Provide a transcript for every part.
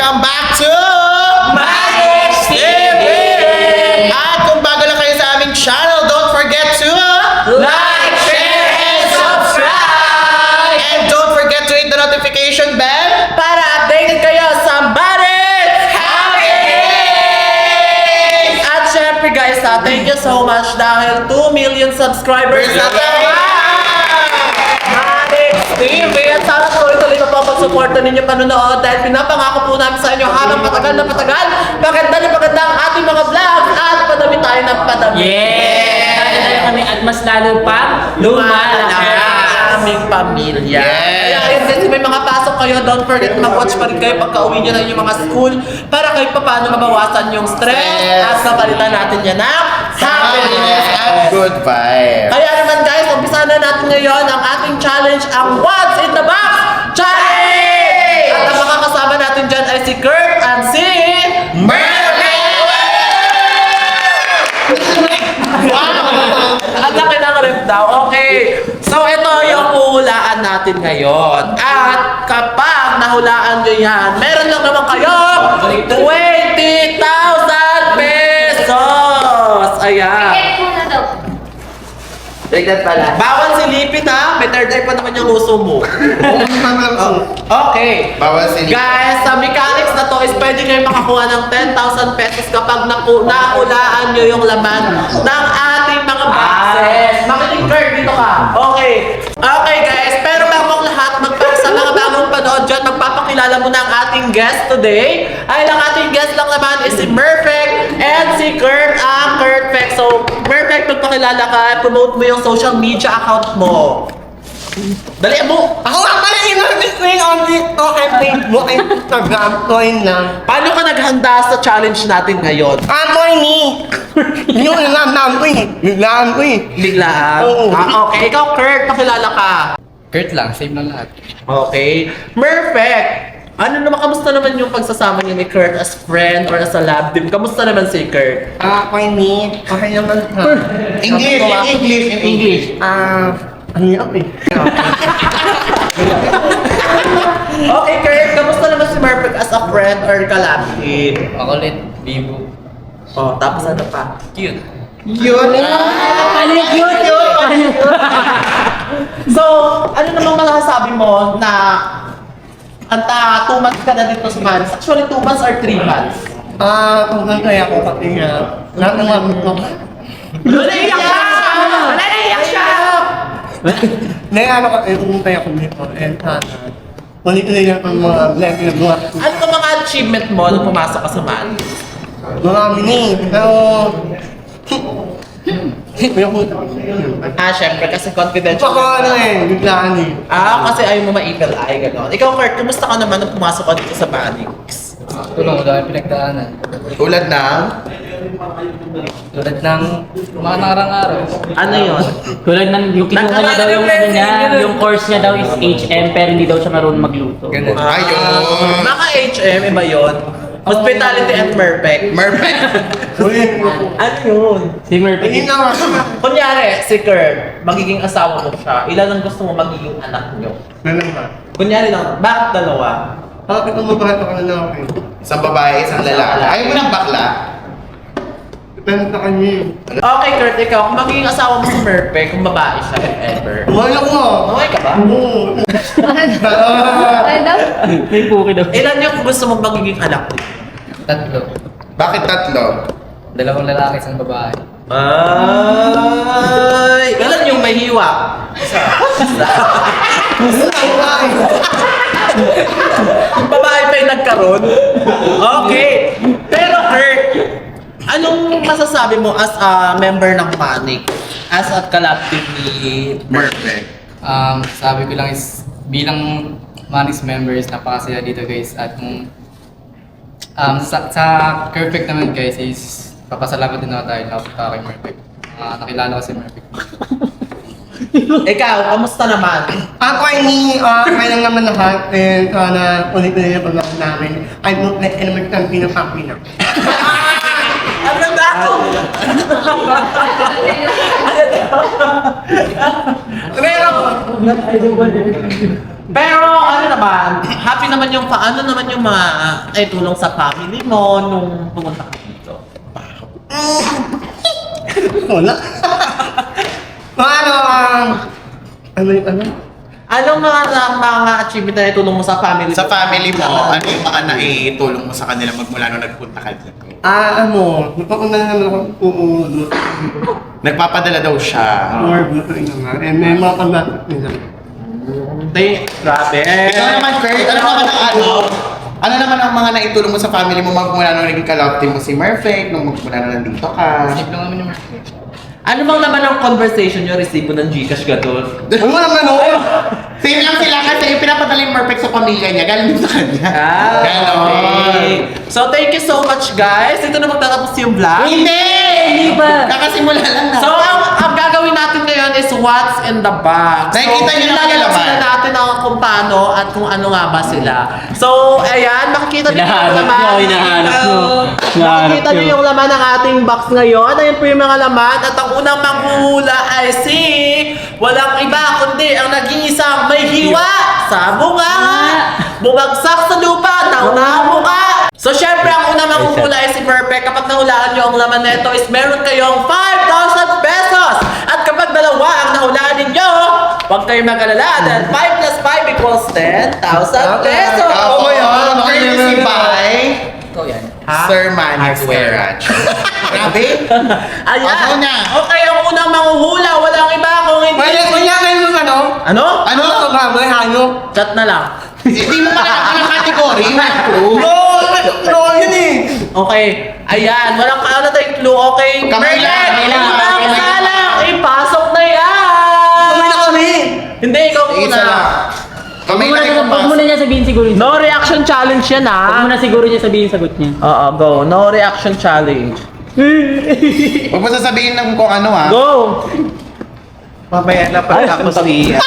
Welcome back to Manix TV! At kung bago lang kayo sa aming channel, don't forget to Like, share, and subscribe! And don't forget to hit the notification bell. Para updated kayo sa Manix Happenings! At syempre guys, thank you so much dahil 2 million subscribers na tayo! Manix TV! At sana tuloy-tuloy na po ang pagsuporta ninyo panunood dahil pinapangako po namin sa inyo habang patagal na patagal, maganda na maganda ang ating mga vlog at padami tayo ng padami. Yeah! Tayo kami at mas lalo pang lumalaki. Aming pamilya. Yes. Kaya yun guys, may mga pasok kayo, don't forget mag-watch pa rin kayo pagka uwi nyo na yung mga school para kayo paano mabawasan yung stress at napalitan natin yan ng happiness. At good vibe. Kaya naman guys, umpisa na natin ngayon ang ating challenge, ang What's in the Box Challenge! At ang makakasama natin dyan ay si Kurt at si Murphy! Ang laki ng rep daw. Okay. So, ito yung uhulaan natin ngayon. At kapag nahulaan nyo yan, meron lang naman kayo 20,000 pesos! Ayan. Ticket muna daw. Tignan pala. Bawal silipin ha. May third eye pa naman yung uso mo. Okay. Bawal silipin. Guys, sa mechanics na to is pwede kayo makakuha ng 10,000 pesos kapag nahulaan nyo yung laman ng ating mga boxes. Makinig Kurt, dito ka. Okay. Okay guys, pero bago ang lahat, sa mga bagong panood dyan, magpapakilala muna ang ating guest today. Ay, ang ating guest lang naman is si Murphy and si Kurt ang Kurtfect. So, Murphy, magpakilala ka, promote mo yung social media account mo. Dali mo! Ako nga pala in on dito kay Facebook and Instagram ko yun lang. Paano ka naghanda sa challenge natin ngayon? Amoy ni! Yung nilamdam ko eh. Biglaan ko eh. Biglaan? Oo. Okay. Ikaw, Kurt, pakilala ka. Kurt lang, save lang lahat. Okay. Perfect! Ano naman, kamusta naman yung pagsasama niyo ni Kurt as friend or as a lab team? Kamusta naman si Kurt? Amoy ni. Okay naman ha. English, in English, in English. Ano yun eh? Okay, Kurt, kamusta naman si Murphy as a friend or ka-lab team? Makulit, bibo. Oh, tapos ano pa? Cute. Yun. So, ano namang masasabi mo na 2 months ka na dito sa Manix? Actually, 2 months or 3 months? Kung kaya ako pati nga. Lahat ng mga ko. Naiyak siya! Naiyak siya! Naiyak ako eh, kung kaya ako dito. And sana. Ulit-ulit lang ang mga vlog na buhat ko. Ano ka mga achievement mo nung pumasok ka sa Manix? Marami ni. Pero... Syempre, kasi confidential. Baka ano eh, biglaan eh. Kasi ayaw mo ma-evil eye, gano'n. Ikaw, Kurt, kumusta ka naman nung pumasok ka dito sa Manix? Tulong, wala kang pinagdaanan. Tulad ng Tulad ng mga nakarang araw. Ano yun? Tulad ng yung kinuha niya daw yung ano niya, yung course niya daw is HM pero hindi daw siya marunong magluto. Ganun. ayun. Baka HM, iba yun. Hospitality and Perfect. Murphy. Uy, Ano yun? Si Murphy. hindi na nga. Kunyari, si Kurt, magiging asawa mo siya. Ilan ang gusto mo magiging anak niyo? Ganun ba? Kunyari lang, bakit dalawa? Bakit ang mabahal ako na lang ako eh? Isang babae, isang lalaki. Ayaw mo ng bakla? Depende sa kanya eh. Okay, Kurt, ikaw, kung magiging asawa mo si Murphy, kung babae siya, if ever. Wala ko nga. Okay ka ba? Oo. Ano daw? May puki daw. Ilan yung gusto mong magiging anak niyo? 3. Bakit tatlo? 2 lalaki, 1 babae. Ay! Ilan yung may hiwa? Isa. Babae pa yung nagkaroon? Okay. Pero Kurt, anong masasabi mo as a member ng Manix? As a collab team ni Murphy. Sabi ko lang is, bilang Manix members, napakasaya dito guys. At sa Perfect naman guys is, papasalamat din ako tayo na kay Perfect. Nakilala ko si Perfect. Ikaw, kamusta naman? Ako ay ni, kaya naman lahat, and sana ulit-ulit ang paglakas namin. I won't let anyone stand pinapaki na. Ang ganda ako! Pero ano naman, happy naman yung paano naman yung mga tulong sa family mo nung pumunta ka dito? Wala. Ano? Anong mga achievement na itulong mo sa family Sa family mo, ano yung mga naitulong mo sa kanila magmula nung nagpunta ka dito? Napakuna na naman ako uulo. Nagpapadala daw siya. Or, may mga pambatot nila. Grabe. Ikaw naman, Kurt, ano naman ang mga naitulong mo sa family mo magmula nung naging ka-love team mo si Merfect, nung magmula na nandito ka? Save lang naman yung market. Ano bang naman ang conversation nyo? Resibo ng Gcash gatot? Ano naman Same lang sila kasi yung pinapadala yung Merfect sa pamilya niya, galing sa kanya. Ganon. Okay. So, thank you so much, guys. Ito na magtatapos yung vlog. Hindi ba? Kakasimula lang na. So, ang gagawin natin ngayon is what's in the box. Nakikita niyo na ilalaman yung sila laman. natin kung paano at kung ano nga ba sila. So, ayan, makikita niyo yung Hinahanap laman. nyo, hinahanap nyo. Makikita niyo yung laman ng ating box ngayon. Ayan po yung mga laman. At ang unang manghuhula ay si walang iba kundi ang nag-iisang may hiwa sa bunganga. Bumagsak sa lupa, naunabuka. So, syempre, ang unang manghuhula ay si Perfect. Kapag nahulaan niyo ang laman nito is meron kayong 5,000 pesos. At kapag dalawa ang nahulaan ninyo, huwag kayong mag-alala dahil 5 plus 5 equals 10,000 pesos. Ako yun, courtesy by Ikaw yan. Sir Manny Guerra. Grabe. Ayan. Ako na. Okay, ang unang manghuhula, walang iba kung hindi. Wala kayo yung ano? Ano? Ano? May hanyo. Chat na lang. Hindi mo pala ang category. No, yun eh. Okay. Ayan, walang kaala tayong clue. Okay. Kamay lang, kamay lang. Ibang salang, ipasok na yan. Kamay na kami. Hindi, ikaw Isa muna. lang. Kamay na kayo Huwag muna niya sabihin siguro. No reaction challenge yan, Huwag ha? muna siguro niya sabihin sagot niya. Oo, go. No reaction challenge. Huwag mo sasabihin ng kung ano ha. Go! Mamaya na pagkakos niya.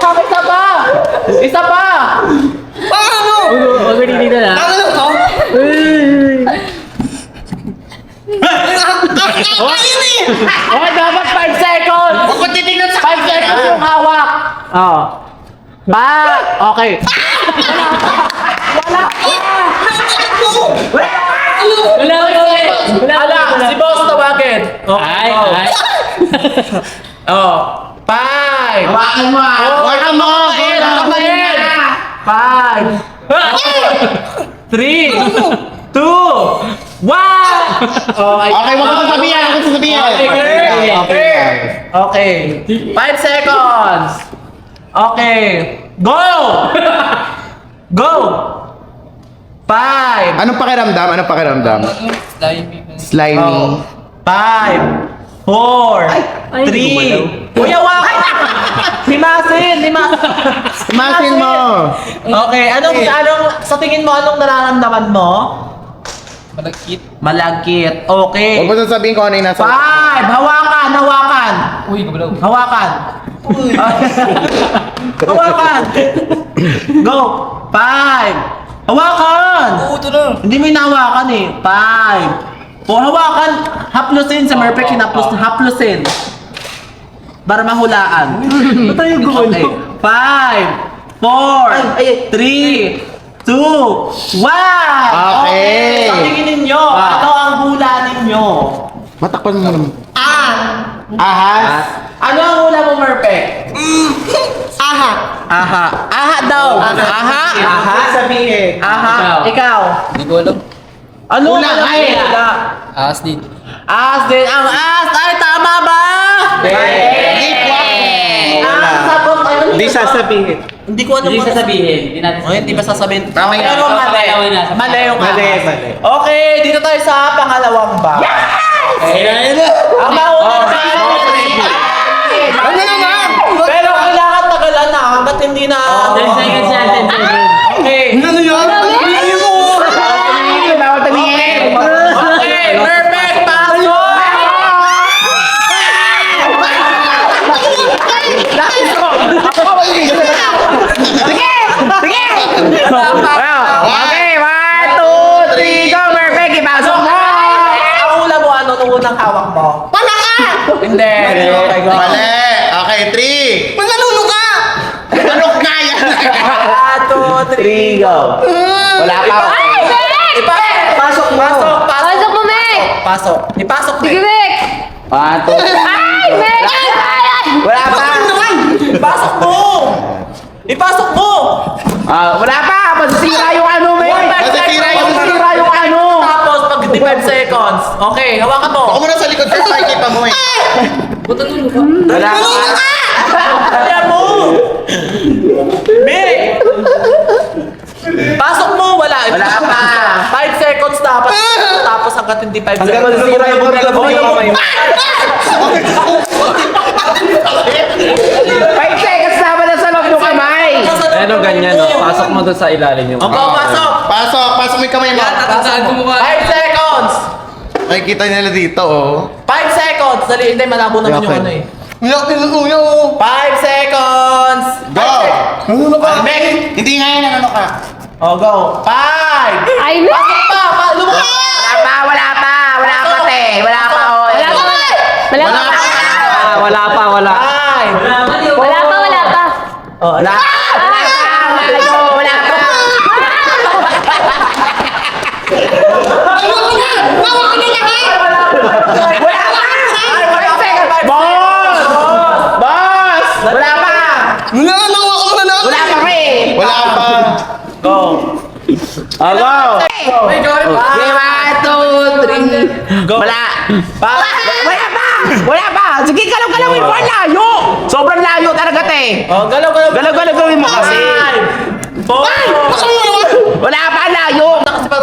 Isa pa! Isa pa! Ano? Huwag dito na. Ano lang to? Okay, dapat 5 seconds! Huwag ko titignan sa 5 seconds yung hawak! Oo. Okay. Wala. Ala, si boss tawagin. Ay, go. ay. Oh. 5. Hawakan mo ha. Hawakan mo. Kapain! Kapain! 5. 3. 2. 1. Okay, huwag mo sasabihin. Huwag mo sasabihin. Okay. 5 seconds. Okay. Go! Go! 5. Anong pakiramdam? Anong pakiramdam? Slimy. Slimy. 5. 4. 3. Kuya, waka! Himasin! Masin mo. Okay, anong sa tingin mo, anong nararamdaman mo? Malagkit. Malagkit. Okay. Huwag mo sasabihin kung ano yung nasa... 5. Hawakan. Uy, gabalaw. Hawakan. Hawakan. Go. 5. Hawakan. Oo, ito na. Hindi mo inahawakan eh. 5. 4. Hawakan. Haplusin sa Merpek. Haplusin. Para mahulaan. Ba't tayo gumano? Okay. 5, 4, 3, 2, 1! Okay. Sa tingin ninyo, ano ang hula ninyo? Matakpan mo naman. Ahas. Ano ang hula mo, Merpek? Aha. Aha daw. Aha? Sabihin. Aha. Ikaw. Hindi ko alam. Ano Hula, ang ay. hula? As din. As din. Ang as ay tama ba? Ang sagot ay ano? Di sasabihin. Hindi ko alam. Hindi ano. sasabihin. Hindi natin Oh, hindi ba sasabihin? Mamaya. Pero mali. Papalawan na. Mali yung Mali, ahas. mali. Okay, dito tayo sa pangalawang box. Ang mauna sa Ano naman? Pero kailangan tagalan na hanggat hindi na... 10 seconds yan, 10 seconds. Okay. Ano yun? Tingin mo! Okay, perfect. Pasok! Okay, 1, 2, 3, go! Perfect, ipasok mo! Ang hula mo, ano nung unang hawak mo? Wala ka! Hindi. Okay, go. Mali. Okay, 3. Manlalunod ka! 3, go. Wala pa. Ay, Mek! Pasok mo. Pasok mo, Mek! Pasok. Ipasok mo. Sige, Mek! 1, 2, Ay, Mek! Wala pa. Ipasok mo. Ipasok mo. wala pa! Masisira yung ano, May! Masisira yung ano! Tapos pag 5 seconds. Okay, hawakan mo. Ako muna sa likod ko, pakikita mo eh. Wala pa! Kaya mo. Mick. Pasok mo. Wala pa. 5 seconds dapat. Tapos hanggat hindi 5 seconds. masisira yung bumilabog yung kamay mo. 5 seconds dapat na sa loob ng kamay! Ano ganyan, no? Pasok mo doon sa ilalim yung... Okay, pasok. Pasok mo yung kamay mo. Tatasaan ko mukha. 5 seconds. Makikita nila dito, oh. 5 seconds. Dali, hindi. Malabo naman yung ano eh. Uyak, tinutuya, oh. 5 seconds. Go! Ano ka? Mick. Hindi nga yan, ano ka? Oh, go. 5. Ay, Mek! Lumakas. Wala pa, te! Wala pa, oh! Wala pa, wala pa. Wala pa, wala. 5. Wala pa, wala pa. Oh, wala. Wala pa! Boss! Wala pa! Wala ka na, ako na lang. Wala pa, pre! Wala pa. Go! Go! Wait, go! 1, 2, 3. Go! Wala! Wala pa! Wala pa! Sige, galaw-galawin mo! Ang layo! Sobrang layo talaga, te! Oh, galaw-galaw! Galaw-galawin mo kasi! 5! 4! Wala pa, ang layo!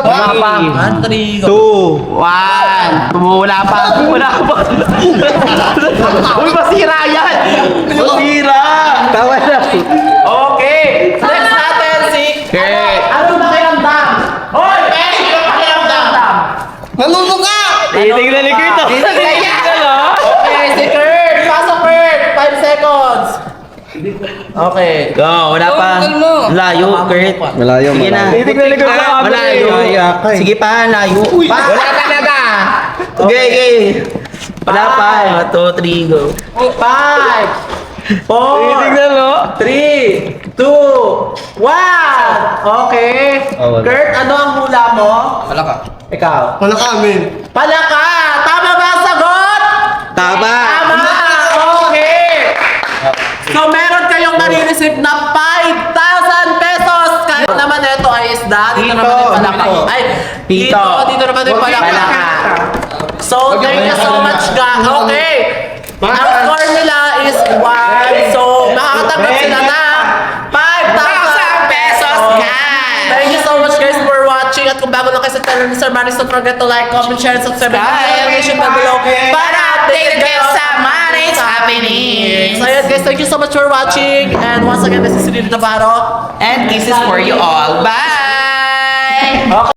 Wala pa! 3, 2, 1. Wala pa. Wala pa. Uy, masira yan. Masira. Tawa na. Okay! Next natin si... Okay. Ano nakiramdam? Hoy! Ano nakiramdam? Nalulog ka! Titignan ni Kurt. Titignan yan. Okay, si Kurt! Pasok, Kurt! 5 seconds! Okay. Go, wala pa. Layo, Kurt. Malayo, Sige na. Titignan ni Kurt sa camera. Malayo. Sige pa, layo. Wala talaga. Okay, okay. Wala pa. 1, 2, 3, go. 5! 4! Titignan, no? 3, 2, 1! Okay. Oh, wala. Kurt, ano ang hula mo? Wala ka. Ikaw. Wala ka, amin. Palaka! Tama ba ang sagot? Tama. Tama! Okay! So, meron kayong nare-receive na 5,000 pesos! Kahit naman ito ay isda, dito naman yung palaka. Ay, Tito. dito naman yung palaka. Palaka. So, thank you so much, ga. Okay! Ang score nila is 1. So, makakatanggap sila ng 5,000 pesos cash! Thank you so much guys for watching. At kung bago lang kayo sa channel ni Sir Maris, don't forget to like, comment, share, and subscribe. And notification bell below para updated kayo sa Maris happenings. So yes guys, thank you so much for watching. And once again, this is Lily Navarro. And kisses for you all. Bye.